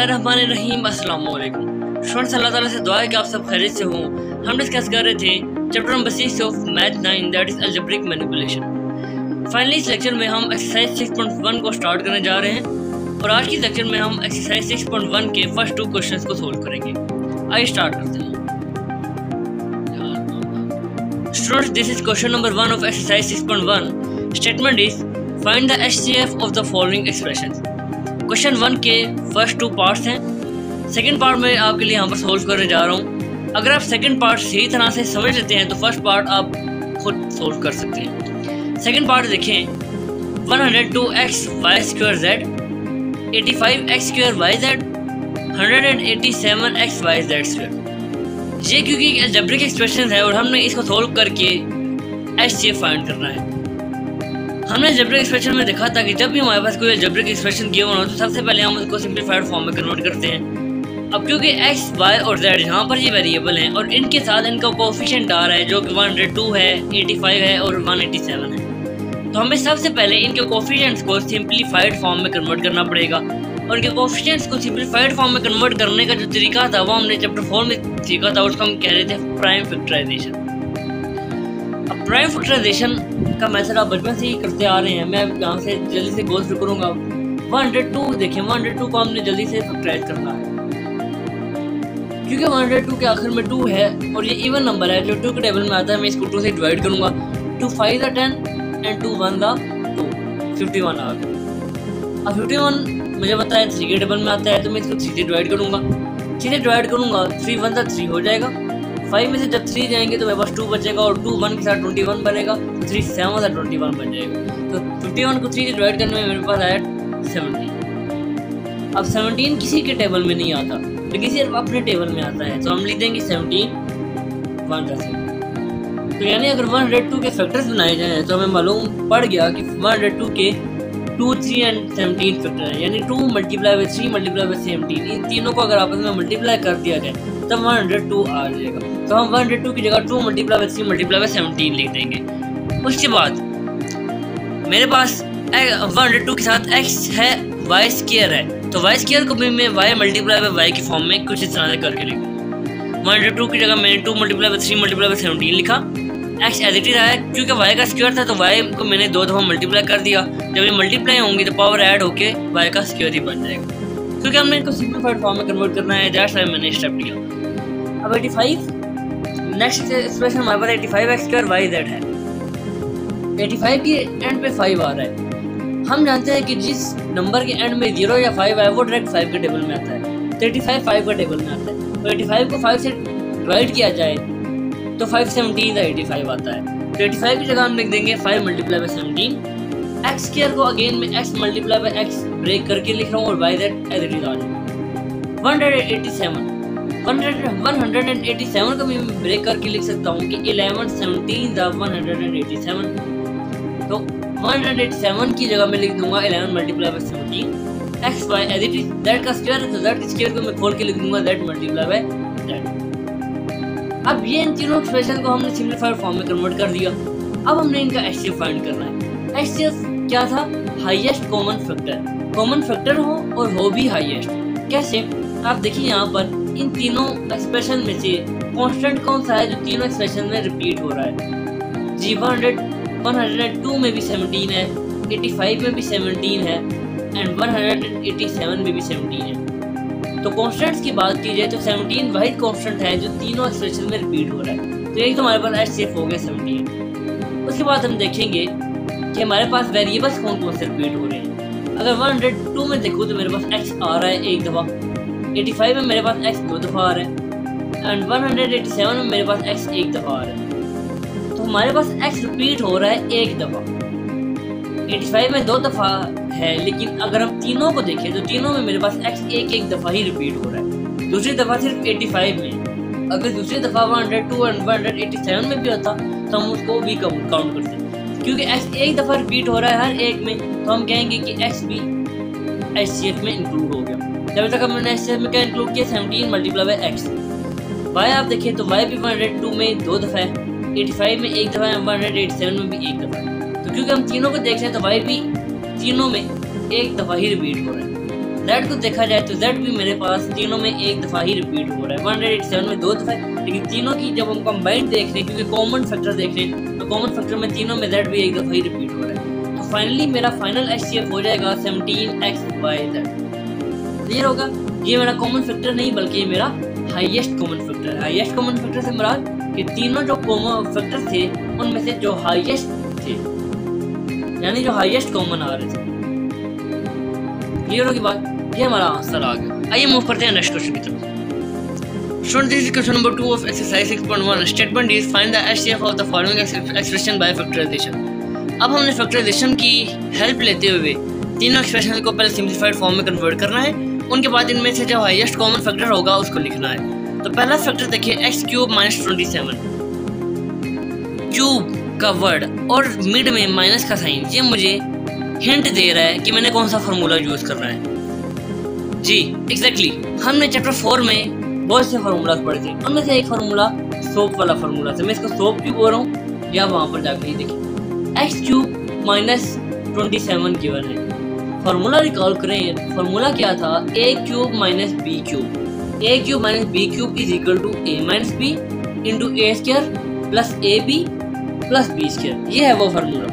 बिस्मिल्लाहिर्रहमानिर्रहीम। अस्सलाम वालेकुम स्टूडेंट्स, अल्लाह ताला से दुआ है कि आप सब खैरियत से हों। हम डिस्कस कर रहे थे chapter number 6 of math 9 that is algebraic manipulation. Finally इस लेक्चर में हम एक्सरसाइज 6.1 को स्टार्ट करने जा रहे हैं और आज की लेक्चर में हम एक्सरसाइज 6.1 के फर्स्ट 2 क्वेश्चंस को सोल्व करेंगे। आइए स्टार्ट करते हैं। Students, this is question number 1 of exercise 6.1। Statement is find the HCF of the following expressions. Question 1 के फर्स्ट 2 पार्ट्स हैं। सेकंड पार्ट में आपके लिए यहाँ पर सोल्व करने जा रहा हूँ। अगर आप सेकंड पार्ट सही तरह से समझ लेते हैं तो फर्स्ट पार्ट आप खुद सोल्व कर सकते हैं। सेकंड पार्ट देखें, 102x y square z, 85x square y z, 187x y z square. ये क्योंकि अलजेब्रिक एक्सप्रेशन है और हमने इसको सोल्व करके एचसीएफ फाइंड करना है। हमने अलजेब्रिक एक्सप्रेशन में देखा था कि जब भी हमारे पास कोई अलजेब्रिक एक्सप्रेशन गिवन हो तो सबसे पहले हम उसको सिंपलीफाइड फॉर्म में कन्वर्ट करते हैं। अब क्योंकि x, y और z यहाँ पर ये वेरिएबल हैं और इनके साथ इनका कोएफिशिएंट आ रहा है जो कि 102 है, 85 है और 187 है, तो हमें सबसे पहले इनके कोएफिशिएंट्स को सिंपलीफाइड फॉर्म में कन्वर्ट करना पड़ेगा। और इनके कोएफिशिएंट्स को सिंपलीफाइड फॉर्म में कन्वर्ट करने का जो तरीका था वो हमने चैप्टर 4 में सीखा था, उसको हम कह रहे थे प्राइम फैक्टराइजेशन। अब प्राइम फैक्टराइजेशन का मेथड आप बचपन से ही करते आ रहे हैं। मैं यहाँ से जल्दी से गो थ्रू करूँगा। 102 देखें, 102 को हमने जल्दी से फैक्टराइज करना है क्योंकि 102 के आखिर में 2 है और ये इवन नंबर है जो 2 के टेबल में आता है। मैं इसको 2 से डिवाइड करूँगा। 2 5 10 एंड 2 1 2, 51 आ गया। अब 51 मुझे पता है 3 के टेबल में आता है तो मैं इसको 3 से डिवाइड करूँगा। 3 से डिवाइड करूँगा, 3 1 3 हो जाएगा। 5 में से जब 3 जाएंगे तो मेरे पास 2 बचेगा और 2 1 के साथ 21 बनेगा तो 3 7 से 21 बन जाएगा। तो 51 को 3 से डिवाइड करने में मेरे पास आया 17। अब 17 किसी के टेबल में नहीं आता लेकिन सिर्फ अपने टेबल में आता है, तो हम लिख देंगे 17 1 जैसे। तो यानी अगर 102 के फैक्टर्स बनाए जाएँ तो हमें मालूम पड़ गया कि 102 के 2 3 एंड 17 फैक्टर है, यानी 2 मल्टीप्लाई बाई 3 मल्टीप्लाई बाई 17। इन तीनों को अगर आपस में मल्टीप्लाई कर दिया जाए तब 102 आ जाएगा। तो हम 102 की जगह 2 मल्टीप्लाई बाई 3 मल्टीप्लाई बाई 17 लिख देंगे। उसके बाद मेरे पास 102 के साथ x है, y स्क्वायर है, तो y स्क्वायर को भी मैं y मल्टीप्लाई बाई y की फॉर्म में कुछ इस तरह से करके लिखूँगा। 102 की जगह मैंने 2 मल्टीप्लाई बाई 3 मल्टीप्लाई बाई 17 लिखा। x एज इट इज आया क्योंकि y का स्क्वायर था तो y को मैंने 2 दफ़ा मल्टीप्लाई कर दिया। जब ये मल्टीप्लाई होंगी तो पावर ऐड होके y का स्क्वायर ही बन जाएगा। क्योंकि हमने इनको सिंपलीफाइड फॉर्म में कन्वर्ट करना है, दैट्स व्हाई मैंने स्टेप लिया। अब 85 नेक्स्ट एक्सप्रेशन हमारे पास 85x स्क्वायर y z है। 85 के एंड पे 5 आ रहा है। हम जानते हैं कि जिस नंबर के एंड में 0 या 5 है वो डायरेक्ट 5 के टेबल में आता है, तो 85 5 के टेबल में आता है। तो 85 को 5 से डिवाइड किया जाए तो 5 17 का 85 आता है। तो 85 की जगह हम लिख देंगे 5 मल्टीप्लाई बाई 17। एक्स स्क्वायर को अगेन मैं x multiply by x break करके लिख रहा हूँ और y z as it is आ जाएगा। 187 को भी मैं ब्रेक करके लिख सकता हूँ कि 11 17 द 187। तो 187 की जगह मैं लिख दूंगा 11 multiply by 17 x y as it is that का स्क्वायर है, तो दैट स्क्वायर को मैं खोल के लिख दूंगा दैट मल्टीप्लाई बाई दैट। अब ये इन तीनों एक्सप्रेशन को हमने सिंपलीफाइड फॉर्म में कन्वर्ट कर दिया। अब हमने इनका एचसीएफ फाइंड करना है। एचसीएफ क्या था? Highest common factor. Common factor हो और हो भी हाईएस्ट। कैसे? आप देखिए यहाँ पर इन तीनों एक्सप्रेशन में से कांस्टेंट कौन सा है जो तीनों एक्सप्रेशन में रिपीट हो रहा है? जी 102 में भी 17 है, 85 में भी 17 है एंड 187 में भी 17 है। तो कांस्टेंट्स की बात की जाए तो 17 वही कांस्टेंट है जो तीनों एक्सप्रेशन में रिपीट हो रहा है। तो यही तो हमारे पास एचसीएफ हो गया 17। उसके बाद हम देखेंगे कि हमारे पास वेरिएबल्स कौन कौन से रिपीट हो रहे हैं। अगर 102 में देखूँ तो मेरे पास x आ रहा है एक दफ़ा, 85 में मेरे पास x 2 दफ़ा आ रहा है एंड 187 में मेरे पास x 1 दफ़ा आ रहा है। तो हमारे पास x रिपीट हो रहा है एक दफ़ा। 85 में 2 दफ़ा है लेकिन अगर हम तीनों को देखें तो तीनों में मेरे पास x एक दफ़ा ही रिपीट हो रहा है। दूसरी दफ़ा सिर्फ 85 में। अगर दूसरी दफ़ा 102 एंड 187 में भी होता तो हम उसको भी काउंट करते। क्योंकि x एक दफ़ा रिपीट हो रहा है हर एक में तो हम कहेंगे कि x भी एचसीएफ में इंक्लूड हो गया। जब तक हमने एचसीएफ में क्या इंक्लूड किया? 17 मल्टीप्लाई बाई x। y आप देखें तो y भी 102 में 2 दफ़ा है, 85 में एक दफ़ा है, 187 में भी एक दफ़ा है। तो क्योंकि हम तीनों को देख रहे हैं तो y भी तीनों में एक दफ़ा ही रिपीट हो रहा है। z को देखा जाए तो z भी मेरे पास तीनों में एक दफ़ा ही रिपीट हो रहा है, 187 में 2 दफ़ा, लेकिन तीनों की जब हम कंबाइंड देख रहे हैं क्योंकि कॉमन फैक्टर देख रहे हैं तो कॉमन फैक्टर में तीनों में z भी एक दफ़ा ही रिपीट हो रहा है। तो फाइनली मेरा फाइनल HCF हो जाएगा 17x/z। क्लियर होगा? ये मेरा कॉमन फैक्टर नहीं बल्कि ये मेरा हाईएस्ट कॉमन फैक्टर है। हाईएस्ट कॉमन फैक्टर से मुराद कि तीनों जो कॉमन फैक्टर थे उनमें से जो हाईएस्ट थे, यानी जो हाईएस्ट कॉमन आ रहे थे। क्लियर होगी बात? ये हमारा आंसर आ गया। आइए मूव करते हैं नेक्स्ट क्वेश्चन की तरफ। Student, this is question number 2 of exercise 6.1। Statement is find the HCF of the following expression by factorisation. अब हमने फैक्टराइजेशन की हेल्प लेते हुए तीनों एक्सप्रेशन को पहले सिंप्लीफाइड फॉर्म में कन्वर्ट करना है, उनके बाद इनमें से जो हाईएस्ट कॉमन फैक्टर होगा उसको लिखना है। तो पहला फैक्टर देखिए x³ - 27, क्यूब का वर्ड और मिड में माइनस का साइन, ये मुझे हिंट दे रहा है कि मैंने कौन सा फार्मूला यूज करना है। जी एग्जैक्टली, हमने चैप्टर 4 में बहुत से फार्मूला पढ़े थे, उनमें से एक फार्मूला सोप वाला फार्मूला था। मैं इसको सोप क्यों बोल रहा हूँ या वहाँ पर जाकर ही देखिए, x³ - 27 गिवन है। फार्मूला रिकॉल करें, फार्मूला क्या था, a³ - b³। a³ - b³ is equal to a - b into a² plus ab plus b²। ये है वो फार्मूला।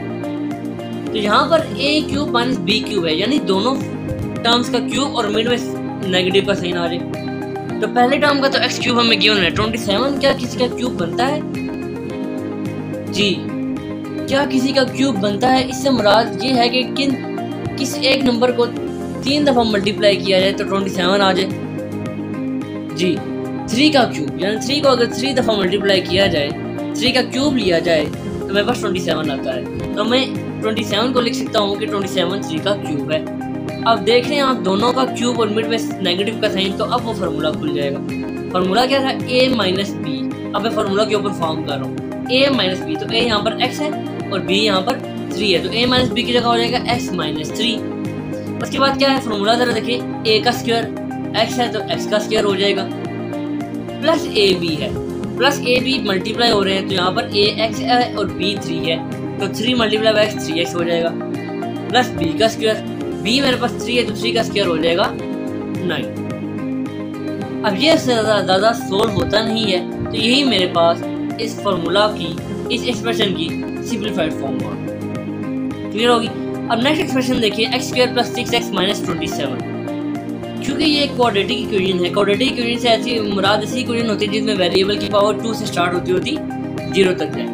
तो यहाँ पर a³ - b³ है, यानी दोनों टर्म्स का क्यूब और मिड में नेगेटिव का साइन आ जाए। तो पहले टर्म का तो x³ हमें गिवन है 27, क्या किसी का क्यूब बनता है? जी, क्या किसी का क्यूब बनता है? इससे मुराद ये है कि किस एक नंबर को 3 दफ़ा मल्टीप्लाई किया जाए तो 27 आ जाए। जी, 3 का क्यूब, यानी 3 को अगर 3 दफ़ा मल्टीप्लाई किया जाए, 3 का क्यूब लिया जाए तो मेरे पास 27 आता है। तो मैं 27 को लिख सकता हूँ कि 27 3 का क्यूब है। अब देख रहे हैं आप दोनों का क्यूब और मिड में नेगेटिव का साइन, तो अब वो फार्मूला खुल जाएगा। फार्मूला क्या था, a - b। अब मैं फार्मूला के ऊपर फॉर्म कर रहा हूँ, a - b। तो a यहाँ पर x है और b यहाँ पर 3 है, तो a - b की जगह हो जाएगा x - 3। उसके बाद क्या है फार्मूला, जरा देखिए, a का स्क्वायर x है तो x का स्क्वायर हो जाएगा, प्लस ab है, प्लस ab मल्टीप्लाई हो रहे हैं तो यहाँ पर ax है और b 3 है, तो 3 × x 3x हो जाएगा, प्लस b का स्क्वायर, b मेरे पास 3 है तो 3 का स्क्वायर हो जाएगा 9। अब ये ज़्यादा सोल्व होता नहीं है, तो यही मेरे पास इस फार्मूला की, इस एक्सप्रेशन की सिंपलीफाइड फॉर्म हुआ। क्लियर होगी? अब नेक्स्ट एक्सप्रेशन देखिए, x² + 6x - 27। क्योंकि ये एक क्वाड्रेटिक इक्वेशन है, क्वाड्रेटिक इक्वेशन से ऐसी मुराद ऐसी इक्वेशन होती है जिसमें वेरिएबल की पावर 2 से स्टार्ट होती 0 तक जाए।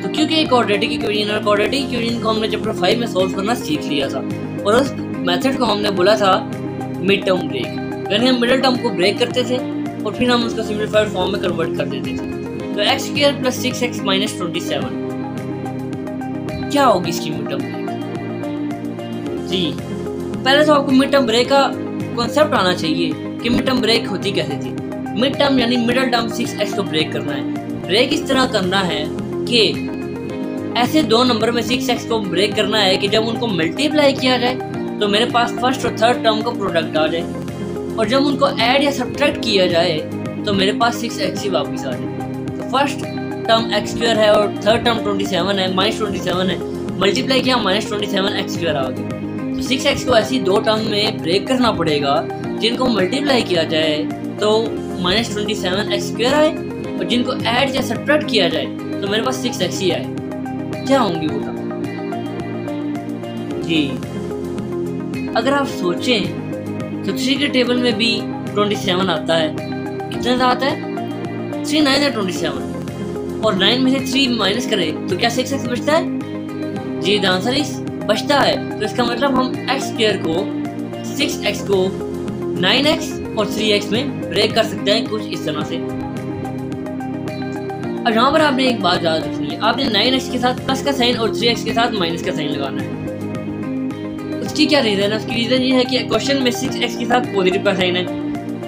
तो क्योंकि ये क्वाड्रेटिक इक्वेशन और क्वाड्रेटिक इक्वेशन को हमने चैप्टर 5 में सॉल्व करना सीख लिया था, और उस मेथड को हमने बोला था मिड टर्म ब्रेक, यानी हम मिडिल टर्म को ब्रेक करते थे और फिर हम उसको सिंपलीफाइड फॉर्म में कन्वर्ट कर देते थे। तो x² + 6x - 27 क्या होगी इसकी मिड टर्म ब्रेक? जी, पहले तो आपको मिड टर्म ब्रेक का कॉन्सेप्ट आना चाहिए कि मिड टर्म ब्रेक होती कैसे थी। मिड टर्म यानी मिडिल टर्म 6x को ब्रेक करना है। ब्रेक इस तरह करना है कि ऐसे दो नंबर में 6x को ब्रेक करना है कि जब उनको मल्टीप्लाई किया जाए तो मेरे पास फर्स्ट और थर्ड टर्म का प्रोडक्ट आ जाए, और जब उनको ऐड या सब्ट्रैक्ट किया जाए तो मेरे पास 6x ही वापस आ जाए। तो फर्स्ट टर्म x² है और थर्ड टर्म 27 है, -27 है, मल्टीप्लाई किया -27x² आ गया। तो 6x को ऐसी दो टर्म में ब्रेक करना पड़ेगा जिनको मल्टीप्लाई किया जाए तो -27x² आए, और जिनको ऐड या सब्ट्रैक्ट किया जाए तो मेरे पास 6x ही आए। क्या होंगी वो टर्म? जी, अगर आप सोचें तो 3 के टेबल में भी 27 आता है। कितना आता है? 3 9 है 27, और 9 में से 3 माइनस करें तो क्या 6x बचता है? जी, द आंसर इज बचता है। तो इसका मतलब हम x² को 6x को 9x और 3x में ब्रेक कर सकते हैं कुछ इस तरह से। अब यहाँ पर आपने एक बात याद रखनी है, आपने 9x के साथ प्लस का साइन और 3x के साथ माइनस का साइन लगाना है। उसकी क्या रीज़न है? उसकी रीज़न ये है कि क्वेश्चन में 6x के साथ पॉजिटिव का साइन है,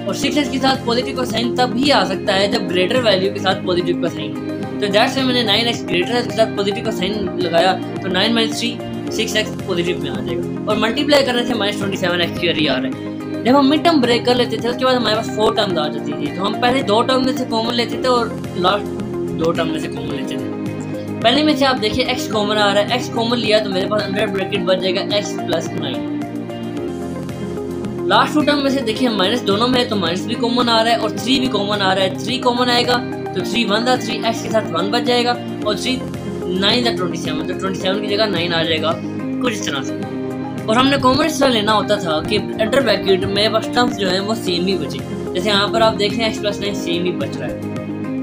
और 6x के साथ पॉजिटिव का साइन तब ही आ सकता है जब ग्रेटर वैल्यू के साथ पॉजिटिव का साइन हो। तो दैट्स व्हाई मैंने 9x ग्रेटर के साथ पॉजिटिव का साइन लगाया, तो 9 - 3 6x पॉजिटिव में आ जाएगा, और मल्टीप्लाई करने से -27x² ही आ रहा है। जब हम मिड टर्म ब्रेक कर लेते थे उसके बाद हमारे पास 4 टर्म्स आ जाती थी, तो हम पहले 2 टर्म में से कॉमन लेते थे और लास्ट 2 टर्म में से कॉमन लेते थे। पहले में से आप देखिए x कॉमन आ रहा है, x कॉमन लिया तो मेरे पास अंडर ब्रैकेट बच जाएगा x + 9। लास्ट टू टर्म में से देखिए माइनस दोनों में है तो माइनस भी कॉमन आ रहा है और 3 भी कॉमन आ रहा है। 3 कॉमन आएगा तो 3 1 था, 3 x के साथ 1 बच जाएगा और 3 9 था 27, तो 27 की जगह 9 आ जाएगा कुछ इस तरह से। और हमने कॉमन इस तरह लेना होता था कि अंडर ब्रैकेट में बस टर्म्स जो है वो सेम ही बचे। जैसे यहाँ पर आप देख रहे हैं x+9 सेम ही बच रहा है।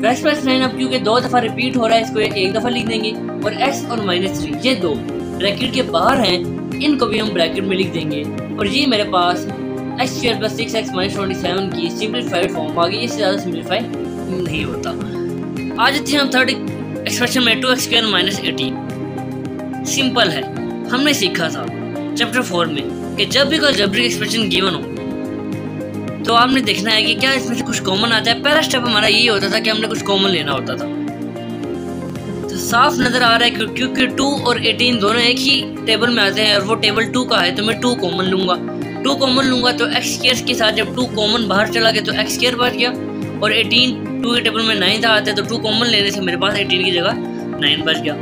तो x+9 अब क्योंकि 2 दफ़ा रिपीट हो रहा है इसको एक दफ़ा लिख देंगे और x और -3 ये 2 ब्रैकेट के बाहर हैं, इनको भी हम ब्रैकेट में लिख देंगे और ये मेरे पास x² + 6x - 27 की सिंपलीफाइड फॉर्म आ गई। इससे ज़्यादा सिंपलीफाई नहीं होता। आज जाते हैं हम थर्ड एक्सप्रेशन में 2x² - 18। सिंपल है, हमने सीखा था चैप्टर 4 में कि जब भी कोई अलजेब्रिक एक्सप्रेशन गिवन हो तो आपने देखना है कि क्या इसमें से कुछ कॉमन आता है। पहला स्टेप हमारा यही होता था कि हमने कुछ कॉमन लेना होता था। तो साफ नज़र आ रहा है क्योंकि 2 और 18 दोनों एक ही टेबल में आते हैं और वो टेबल 2 का है तो मैं 2 कॉमन लूँगा। 2 कॉमन लूँगा तो x² के साथ जब 2 कॉमन बाहर चला गया तो x² बच गया और 18 2 के टेबल में 9 था आता है तो 2 कॉमन लेने से मेरे पास 18 की जगह 9 बच गया।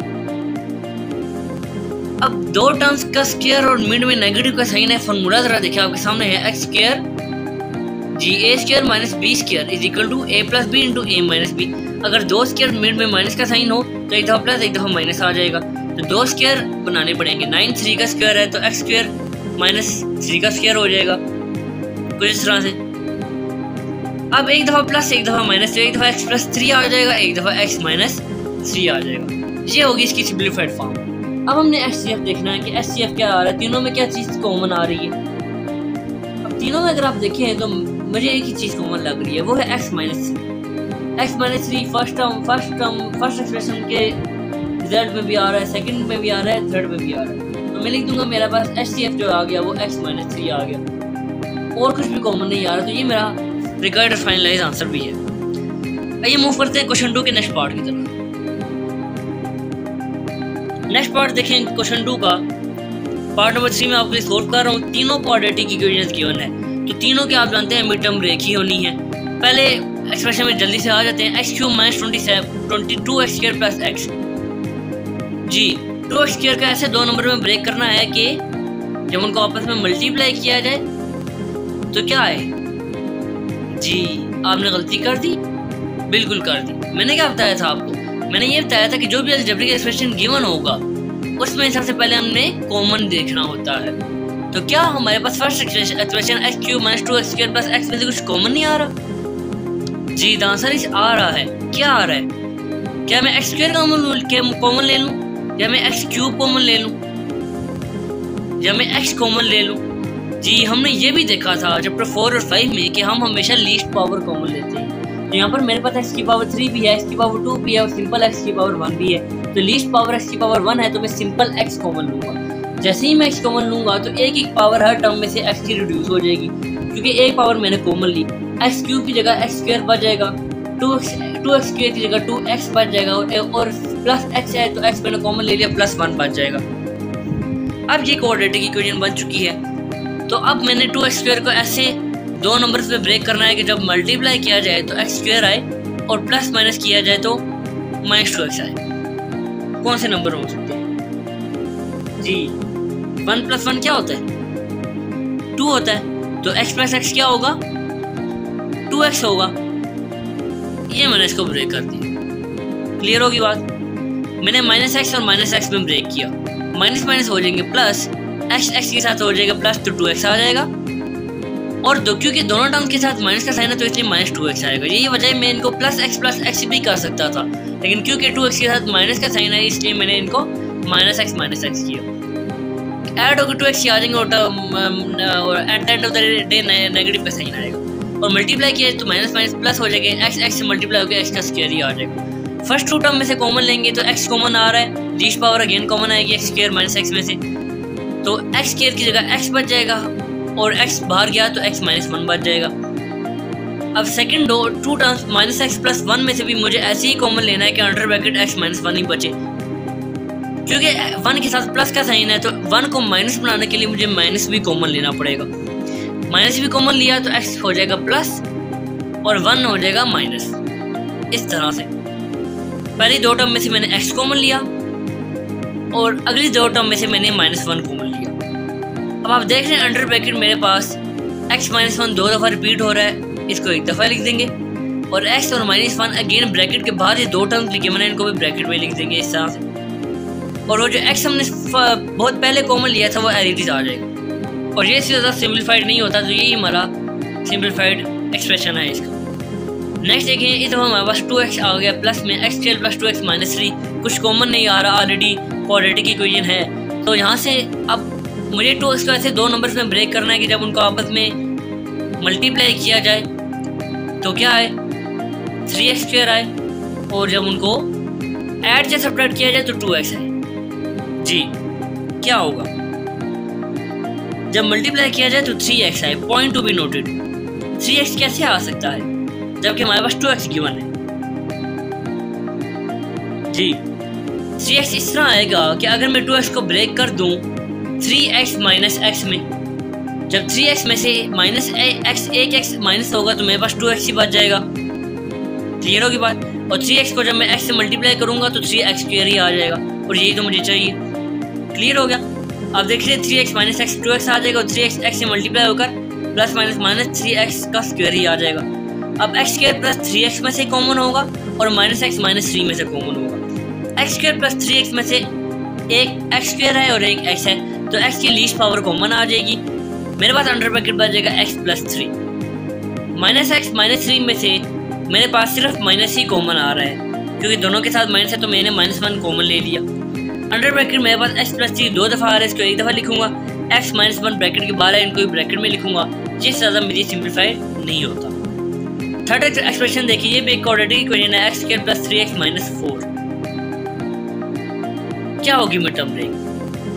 अब दो टर्म्स का स्क्वायर और मिड में नेगेटिव का साइन है। फॉर्मूला जरा देखिए आपके सामने है x² ji a² - b² = a + b × a - b। अगर दो स्क्वायर मिड में माइनस का साइन हो तो एक दफ़ा प्लस एक दफ़ा माइनस आ जाएगा। तो दो स्क्वायर बनाने पड़ेंगे। 9 3 का स्क्वायर है तो x² - 3 का स्क्वायर हो जाएगा कुछ इस तरह से। अब एक दफ़ा प्लस एक दफ़ा माइनस तो एक दफ़ा x + 3 आ जाएगा, एक दफ़ा x - 3 आ जाएगा। ये होगी इसकी सिंपलीफाइड फॉर्म। अब हमने HCF देखना है कि HCF क्या आ रहा है, तीनों में क्या चीज़ कॉमन आ रही है। अब तीनों में अगर आप देखें तो मुझे एक ही चीज़ कॉमन लग रही है, वो है x - 3 फर्स्ट एक्सप्रेशन के रिजल्ट में भी आ रहा है, सेकंड में भी आ रहा है, थर्ड में भी आ रहा है। तो मैं लिख दूंगा मेरे पास HCF जो आ गया वो x - 3 आ गया और कुछ भी कॉमन नहीं आ रहा। तो ये मेरा रिक्वायर्ड फाइनलाइज आंसर भी है। आइए मूव करते हैं क्वेश्चन 2 के नेक्स्ट पार्ट की तरफ। नेक्स्ट पार्ट देखें क्वेश्चन 2 का। पार्ट नंबर 3 में आपके लिए सोल्व कर रहा हूँ। तीनों क्वाड्रेटिक इक्वेशंस गिवन है तो तीनों के आप जानते हैं मिड टर्म ब्रेक ही होनी है। पहले एक्सप्रेशन में जल्दी से आ जाते हैं। x³ - 22x² + x जी 2x² का ऐसे दो नंबर में ब्रेक करना है कि जब उनको आपस में मल्टीप्लाई किया जाए तो क्या आए। जी आपने गलती कर दी, बिल्कुल कर दी। मैंने क्या बताया था आपको, मैंने ये बताया था कि जो भी अलजेब्रिक एक्सप्रेशन गिवन होगा उसमें सबसे पहले हमने कॉमन देखना होता है। तो क्या हमारे पास first expression x³ - 2x² + x में से कुछ कॉमन नहीं आ रहा। जी द आंसर इज आ रहा है। क्या आ रहा है? क्या मैं x² कॉमन ले लूं या मैं x³ कॉमन ले लूं या मैं x कॉमन ले लूं। जी हमने ये भी देखा था चैप्टर 4 और 5 में कि हम हमेशा लीस्ट पावर कॉमन लेते हैं। तो यहाँ पर मेरे पास x³ भी है, x² भी है और सिंपल x⁴ भी है। तो लीस्ट पावर x⁴ है तो मैं सिंपल x कॉमन लूंगा। जैसे ही मैं x कॉमन लूंगा तो एक पावर हर टर्म में से x की रिड्यूस हो जाएगी क्योंकि एक पावर मैंने कॉमन ली। x³ की जगह x² बच जाएगा, 2x² की जगह 2x बच जाएगा और प्लस x है तो x मैंने कॉमन ले लिया +1 बच जाएगा। अब ये क्वाड्रेटिक इक्वेशन बन चुकी है। तो अब मैंने 2x² को ऐसे दो नंबर्स पे ब्रेक करना है कि जब मल्टीप्लाई किया जाए तो x² आए और प्लस माइनस किया जाए तो -2x आए। कौन से नंबर हो सकते हैं? जी 1 + 1 क्या होता है? 2 होता है। तो x + x क्या होगा? 2x होगा। ये मैंने इसको ब्रेक कर दिया। क्लियर होगी बात। मैंने -x और -x में ब्रेक किया, माइनस माइनस हो जाएंगे प्लस, x के साथ हो जाएगा प्लस तो 2x आ जाएगा और क्योंकि दोनों टर्म के साथ माइनस का साइन है तो इसलिए -2x आएगा। यही वजह मैं इनको +x भी कर सकता था लेकिन क्योंकि 2x के साथ माइनस का साइन है इसलिए मैंने इनको -x किया। ऐड होकर 2x आ जाएंगे और at the end of the day negative का साइन आएगा और मल्टीप्लाई किया तो माइनस माइनस प्लस हो जाएगा। x से मल्टीप्लाई होकर x का स्क्वायर ही आ जाएगा। फर्स्ट टू टर्म में से कॉमन लेंगे तो x कॉमन आ रहा है, लीस्ट पावर अगेन कॉमन आएगी x² - x में से तो x² की जगह x बच जाएगा और x बाहर गया तो x - 1 बच जाएगा। अब सेकंड टू टर्म्स -x + 1 में से भी मुझे ऐसे ही कॉमन लेना है कि अंडर ब्रैकेट x - 1 ही बचे क्योंकि 1 के साथ प्लस का साइन है तो 1 को माइनस बनाने के लिए मुझे माइनस भी कॉमन लेना पड़ेगा। माइनस भी कॉमन लिया तो x हो जाएगा प्लस और 1 हो जाएगा माइनस। इस तरह से पहली दो टर्म में से मैंने x कॉमन लिया और अगली दो टर्म में से मैंने -1 कॉमन लिया। अब आप देख रहे हैं अंडर ब्रैकेट मेरे पास x माइनस 1 2 दफ़ा रिपीट हो रहा है, इसको एक दफ़ा लिख देंगे, और x और -1 अगेन ब्रैकेट के बाद ये दो टर्म्स लिखे मैंने, इनको भी ब्रैकेट में लिख देंगे इस तरह से। और वो जो x हमने बहुत पहले कॉमन लिया था वो एज इट इज आ जाएगा, और ये इससे ज़्यादा सिंपलीफाइड नहीं होता, तो यही हमारा सिंपलीफाइड एक्सप्रेशन है इसका। नेक्स्ट देखें, इस दफ़ा हमारे पास 2x आ गया प्लस में x square plus 2x minus 3, कुछ कॉमन नहीं आ रहा, ऑलरेडी क्वाड्रेटिक इक्वेशन है। तो यहाँ से अब मुझे 2x को ऐसे दो नंबर्स में ब्रेक करना है कि जब उनको आपस में मल्टीप्लाई किया जाए तो क्या आए, 3x स्क्वायर आए, और जब उनको ऐड या सब्ट्रैक्ट किया जाए तो 2x आए। जी क्या होगा, जब मल्टीप्लाई किया जाए तो 3x आए। Point to be noted, 3x कैसे आ सकता है जबकि हमारे पास 2x गिवन है। जी 3x इस तरह आएगा कि अगर मैं 2x को ब्रेक कर दूं 3x माइनस x में, जब 3x में से माइनस x एक x माइनस होगा तो मेरे पास 2x ही बच जाएगा। क्लियर होगी बात। और 3x को जब मैं x से मल्टीप्लाई करूंगा तो 3x स्क्वायर ही आ जाएगा, और यही तो मुझे चाहिए। क्लियर हो गया। अब देखिए 3x माइनस x 2x आ जाएगा, और 3x x से मल्टीप्लाई होकर प्लस माइनस माइनस 3x का स्क्वायर ही आ जाएगा। अब x स्क्वायर प्लस 3x में से कॉमन होगा और माइनस x माइनस 3 में से कॉमन होगा। x स्क्वायर प्लस 3x में से एक x स्क्वायर है और एक x है, तो x की लीस्ट पावर कॉमन आ जाएगी। मेरे पास अंडर ब्रैकेट बच जाएगा x plus 3। Minus x minus 3 में से मेरे पास सिर्फ माइनस ही कॉमन आ रहा है, क्योंकि दोनों के साथ माइनस है तो मैंने -1 कॉमन ले लिया। अंडर ब्रैकेट मेरे पास x प्लस 3 दो दफ़ा आ रहा है, इसको एक दफ़ा लिखूंगा। x माइनस 1 ब्रैकेट के बाहर है, इनको भी ब्रैकेट में लिखूंगा, जिससे ज़्यादा मेरी सिंप्लीफाइड नहीं होता। थर्ड एक्सप्रेशन देखिए, ये भी एक क्वाड्रेटिक इक्वेशन है, x square plus 3x minus 4। क्या होगी मिड टर्म ब्रेक,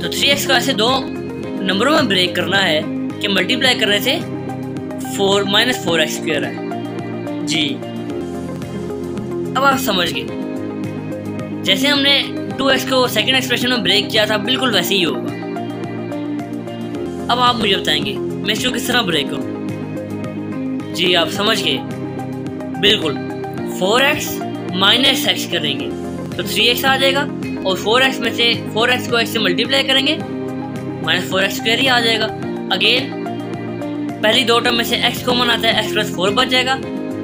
तो 3x को ऐसे दो नंबरों में ब्रेक करना है कि मल्टीप्लाई करने से 4 माइनस 4x स्क्वायर है। जी अब आप समझ गए, जैसे हमने 2x को सेकंड एक्सप्रेशन में ब्रेक किया था बिल्कुल वैसे ही होगा। अब आप मुझे बताएंगे मैं इसको किस तरह ब्रेक करूं। जी आप समझ गए, बिल्कुल 4x माइनस x करेंगे तो 3x आ जाएगा, और 4x में से 4x को x से मल्टीप्लाई करेंगे माइनस 4x स्क्वायर ही आ जाएगा। अगेन पहली दो टर्म में से x कॉमन आता है, x प्लस 4 बच जाएगा,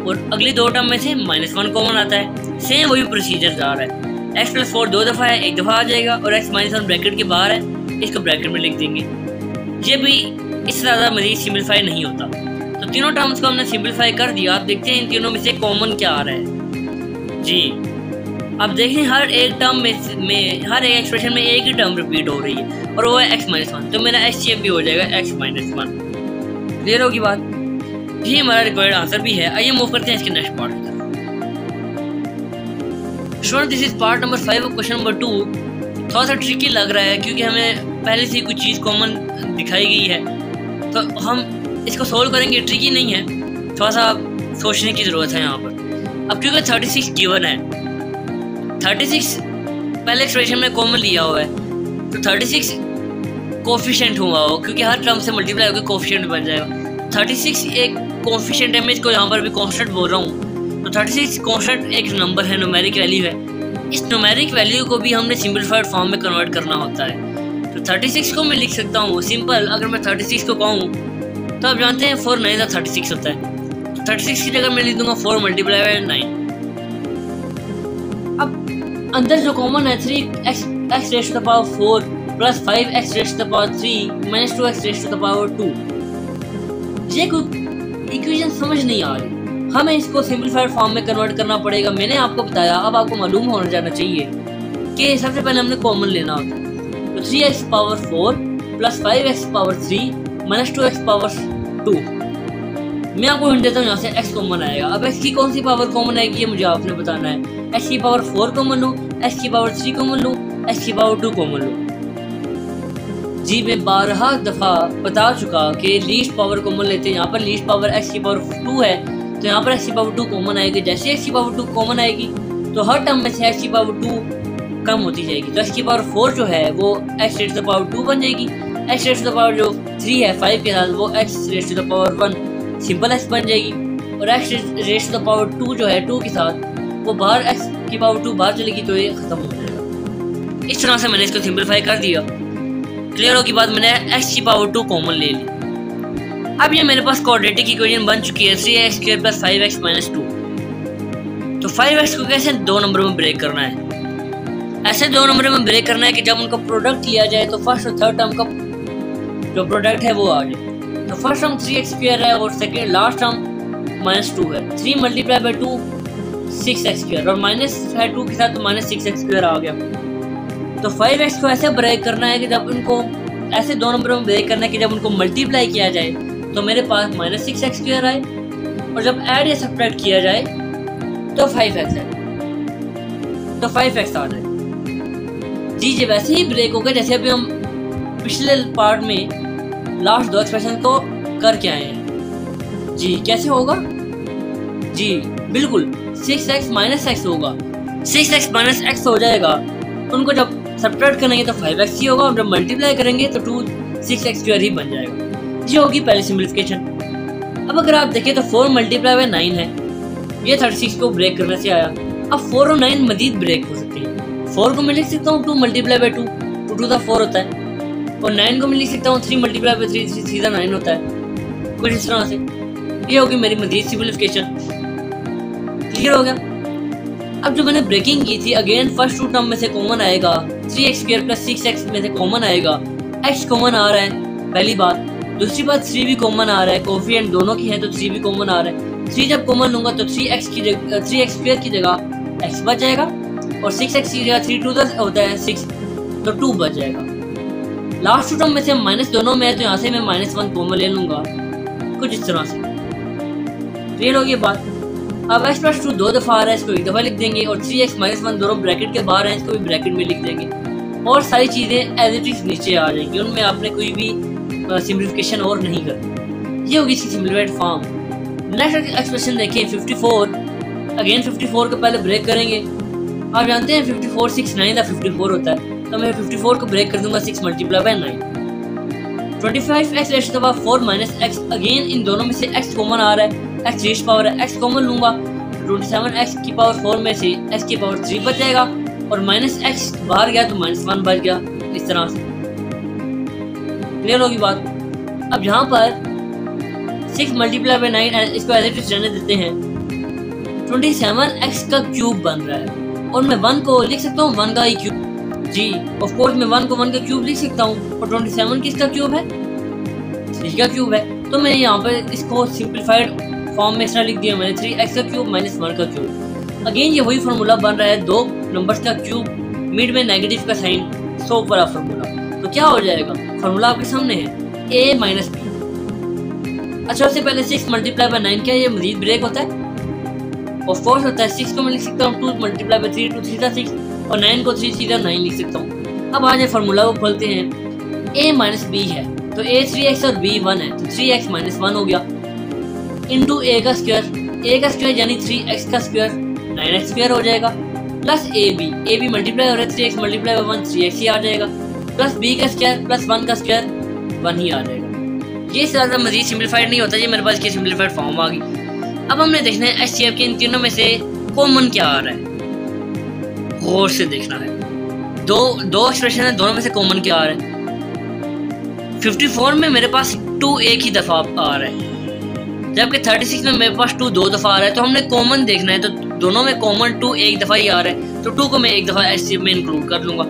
और अगली दो टर्म में से -1 कॉमन आता है। सेम वही प्रोसीजर जा रहा है, x प्लस 4 दो दफ़ा है, एक दफ़ा आ जाएगा, और x माइनस 1 ब्रैकेट के बाहर है, इसको ब्रैकेट में लिख देंगे। ये भी इससे ज़्यादा मज़ीद सिंपलीफाई नहीं होता। तो तीनों टर्म्स को हमने सिंपलीफाई कर दिया। आप देखते हैं इन तीनों में से कॉमन क्या आ रहा है। जी अब देखें हर एक टर्म में हर एक एक्सप्रेशन में एक ही टर्म रिपीट हो रही है, और वो है x माइनस 1, तो मेरा HCF भी हो जाएगा x माइनस 1। क्लियर होगी बात। ये हमारा रिक्वायर्ड आंसर भी है। आइए मूव करते हैं इसके नेक्स्ट पार्ट की तरफ। Student this is part number 5 of question number 2। थोड़ा सा ट्रिकी लग रहा है क्योंकि हमें पहले से कुछ चीज़ कॉमन दिखाई गई है, तो हम इसको सोल्व करेंगे। ट्रिकी नहीं है, थोड़ा सा सोचने की ज़रूरत है यहाँ पर। अब क्योंकि 36 गिवन है, 36 पहले एक्सप्रेशन में कॉमन लिया हुआ है, तो 36 कोफिशिएंट हुआ हो, क्योंकि हर टर्म से मल्टीप्लाई होकर कोफिशिएंट बन जाएगा। 36 एक कोफिशिएंट है, मैं इसको यहाँ पर भी कांस्टेंट बोल रहा हूँ। तो 36 कांस्टेंट एक नंबर है, न्यूमेरिक वैल्यू है। इस न्यूमेरिक वैल्यू को भी हमने सिंपलीफाइड फॉर्म में कन्वर्ट करना होता है। तो 36 को मैं लिख सकता हूँ सिंपल। अगर मैं 36 को कहूँ तो आप जानते हैं 4 9 36 होता है, तो 36 की जगह मैं लिख दूंगा 4 मल्टीप्लाई बाय 9। अब अंदर जो कॉमन है 3x raise to the power 4 plus 5x raise to the power 3 minus 2x raise to the power 2। ये कोई इक्वेशन समझ नहीं आ रही, हमें इसको सिंपलीफाइड फॉर्म में कन्वर्ट करना पड़ेगा। मैंने आपको बताया, अब आपको मालूम होना जाना चाहिए कि सबसे पहले हमने कॉमन लेना होता है। तो 3x power 4 plus 5x power 3 minus 2x power 2। मैं आपको हिंट देता हूँ, यहाँ से x कॉमन आएगा। अब x की कौन सी पावर कॉमन आएगी ये मुझे आपने बताना है। x की पावर 4 कॉमन लूँ, x की पावर 3 कॉमन लूँ, x की पावर 2 कॉमन लूँ। जी मैं 12 दफ़ा बता चुका कि लीस्ट पावर कॉमन लेते हैं। यहाँ पर लीस्ट पावर x की पावर 2 है, तो यहाँ पर x की पावर 2 कॉमन आएगी। जैसे x की पावर 2 कॉमन आएगी तो हर टर्म में से x की पावर 2 कम होती जाएगी। तो x की पावर 4 जो है वो x raise to the power 2 बन जाएगी। x raise to the power जो 3 है 5 के साथ, वो x raise to the power 1 simple x बन जाएगी। और x raise to the power 2 जो है 2 के साथ, वो बाहर x की पावर 2 बाहर चलेगी तो ये ख़त्म हो जाएगा। इस तरह से मैंने इसको सिंपलीफाई कर दिया। क्लियर हो की बात। मैंने x की पावर 2 कॉमन ले ली। अब ये मेरे पास क्वाड्रेटिक इक्वेशन बन चुकी है 3x² + 5x - 2। तो 5x को कैसे दो नंबरों में ब्रेक करना है? ऐसे दो नंबरों में ब्रेक करना है कि जब उनका प्रोडक्ट लिया जाए तो फर्स्ट और थर्ड टर्म का जो प्रोडक्ट है वो आ जाए। तो फर्स्ट टर्म 3x² है और सेकेंड लास्ट टर्म -2 है। 3 × 2 6x² और माइनस है 2 के साथ तो -6x² आ गया। तो 5x को ऐसे ब्रेक करना है कि जब उनको ऐसे दो नंबरों में ब्रेक करना है कि जब उनको मल्टीप्लाई किया जाए तो मेरे पास -6x² आए और जब ऐड या सब्ट्रैक्ट किया जाए तो 5x है, तो 5x आ जाए। जी जी वैसे ही ब्रेक होगा जैसे अभी हम पिछले पार्ट में लास्ट दो एक्सप्रेशन को करके आए हैं। जी कैसे होगा? जी बिल्कुल 6x - x होगा। 6x - x हो जाएगा, उनको जब सब्ट्रैक्ट करेंगे तो 5x ही होगा और जब मल्टीप्लाई करेंगे तो 6x² ही बन जाएगा। ये होगी पहली सिंपलीफिकेशन। अब अगर आप देखें तो 4 × 9 है, ये 36 को ब्रेक करने से आया। अब 4 और 9 मजीद ब्रेक हो सकते हैं। 4 को मैं लिख सकता हूँ 2 × 2, 2 to the 4 होता है, और 9 को मैं लिख सकता हूँ 3 × 3, 3 सीधा 9 होता है। कुछ इस तरह से ये होगी मेरी मजीद सिंपलीफिकेशन। क्लियर हो गया? अब जो मैंने ब्रेकिंग की थी अगेन फर्स्ट टू टर्म में से कॉमन आएगा, 3x² + 6x में से कॉमन आएगा, x कॉमन आ रहा है पहली बात। दूसरी बात 3 भी कॉमन आ रहा है, कोफिशिएंट दोनों की है तो 3 भी कॉमन आ रहा है। 3 जब कॉमन लूंगा तो 3x² की जगह x बच जाएगा और 6x की जगह 3 2 होता है 6 तो 2 बच जाएगा। लास्ट टू टर्म में से माइनस दोनों में है तो यहाँ से मैं -1 कॉमन ले लूंगा, कुछ इस तरह से। क्लियर होगी बात? अब x + 2 दो दफ़ा आ रहा है, इसको एक दफ़ा लिख देंगे और 3x - 1 दोनों ब्रैकेट के बाहर हैं, इसको भी ब्रैकेट में लिख देंगे और सारी चीज़ें एज इट इज नीचे आ जाएंगी, उनमें आपने कोई भी सिंप्लीफिकेशन और नहीं करनी। ये होगी इसकी सिंप्लीफाइड फॉर्म। नेक्स्ट एक्सप्रेशन देखिए 54। अगेन 54 को पहले ब्रेक करेंगे। आप जानते हैं 54 6 9 54 होता है, तो मैं 54 को ब्रेक कर दूंगा 6 × 9। 25x 4 - x, अगेन इन दोनों में से x कॉमन आ रहा है, x रेज़ पावर है, x कॉमन लूंगा 27x⁴ में से x⁴ बच जाएगा और -x बाहर गया तो -1 बच गया, इस तरह से। क्लियर होगी बात? अब यहाँ पर 6 × 9 इसको एज इट इज रहने देते हैं। 27x का क्यूब बन रहा है और मैं 1 को लिख सकता हूँ 1 का ही क्यूब। जी ऑफ कोर्स मैं 1 को 1 का क्यूब लिख सकता हूँ और 27 किसका क्यूब है? 3 का क्यूब है। तो मैंने यहाँ पर इसको सिंप्लीफाइड फॉर्म में इस तरह लिख दिया मैंने 3x का क्यूब - 1 का क्यूब। अगेन ये वही फार्मूला बन रहा है, दो नंबर्स का क्यूब, मिड में नेगेटिव का साइन, 100 वाला फार्मूला। तो क्या हो जाएगा? फार्मूला आपके सामने है a - b। अच्छा उससे पहले 6 × 9 क्या ये मजीद ब्रेक होता है? ऑफ कोर्स होता है। 6 को मैं लिख सकता हूँ 2 × 3, 2 3 6 और 9 को 3 सीधा 9 लिख सकता हूँ। अब आज फार्मूला को खोलते हैं। a - b है तो a 3x और b 1 है तो 3x - 1 हो गया इंटू a का स्क्वायर यानी 3x का स्क्वायर 9x² हो जाएगा प्लस ab मल्टीप्लाई हो रहा है 3x × 1 3x ही आ जाएगा प्लस b का स्क्वायर प्लस 1 का स्क्वायर 1 ही आ जाएगा। ये ज़्यादा मजीद सिंप्लीफाइड नहीं होता, ये मेरे पास की सिंप्लीफाइड फॉर्म आ गई। अब हमने देखना है HCF के इन तीनों में से कॉमन क्या आ रहा है, गौर से देखना है। दो एक्सप्रेशन है, दोनों में से कॉमन क्या आ रहा है। 54 में मेरे पास 2 एक ही दफ़ा आ रहा है जबकि 36 में मेरे पास 2 दो दफ़ा आ रहा है। तो हमने कॉमन देखना है, तो दोनों में कॉमन 2 एक दफ़ा ही आ रहा है तो 2 को मैं एक दफ़ा HCF में इंक्लूड कर लूँगा।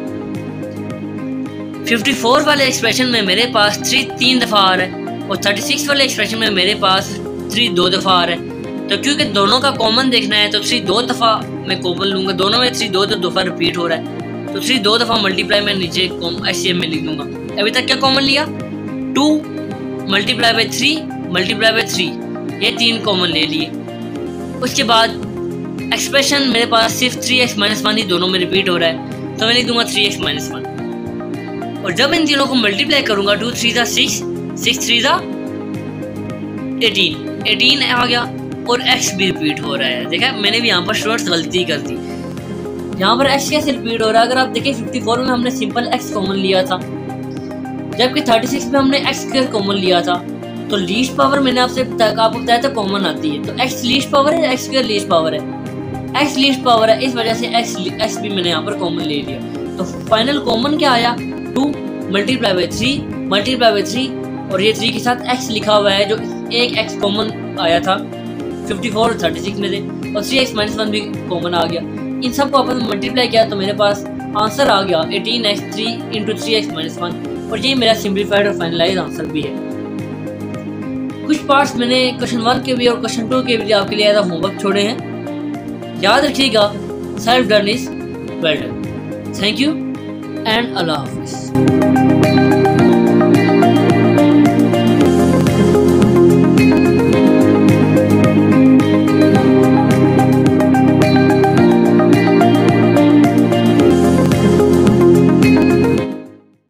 54 वाले एक्सप्रेशन में मेरे पास 3 3 दफ़ा आ रहा है और 36 वाले एक्सप्रेशन में मेरे पास 3 2 दफ़ा आ रहा है। तो क्योंकि दोनों का कॉमन देखना है तो 3 2 दफ़ा मैं कॉमन लूँगा, दोनों में 3 2 दफ़ा रिपीट हो रहा है तो 3 2 दफ़ा मल्टीप्लाई मैं नीचे HCF में लिख दूँगा। अभी तक क्या कॉमन लिया? 2 × 3 ये 3 कॉमन ले लिए। उसके बाद एक्सप्रेशन मेरे पास सिर्फ 3x - 1 ही दोनों में रिपीट हो रहा है तो मैं लिख दूंगा 3x - 1 और जब इन तीनों को मल्टीप्लाई करूंगा 2 3 6 6 3 18 आ गया और x भी रिपीट हो रहा है। देखा मैंने भी यहाँ पर स्टूडेंट्स गलती कर दी, यहाँ पर x कैसे रिपीट हो रहा है। अगर आप देखें 54 में हमने सिंपल x कॉमन लिया था जबकि 36 में हमने x² कॉमन लिया था। तो लीस्ट पावर मैंने आपको बताया था कॉमन आती है, तो x लीस्ट पावर है x² लीस्ट पावर है, x लीस्ट पावर है, इस वजह से x भी मैंने यहाँ पर कॉमन ले लिया। तो फाइनल कॉमन क्या आया? 2 × 3 और ये 3 के साथ x लिखा हुआ है, जो एक x कॉमन आया था 54 और 36 में से, और 3x - 1 भी कॉमन आ गया। इन सब को अपन मल्टीप्लाई किया तो मेरे पास आंसर आ गया 18x3 इंटू 3x - 1, और ये मेरा सिंप्लीफाइड और फाइनलाइज आंसर भी है। कुछ पार्ट्स मैंने क्वेश्चन 1 के भी और क्वेश्चन 2 के भी आपके लिए एज होमवर्क छोड़े हैं। याद रखिएगा, self done is well done. Thank you and अल्लाह हाफिज़।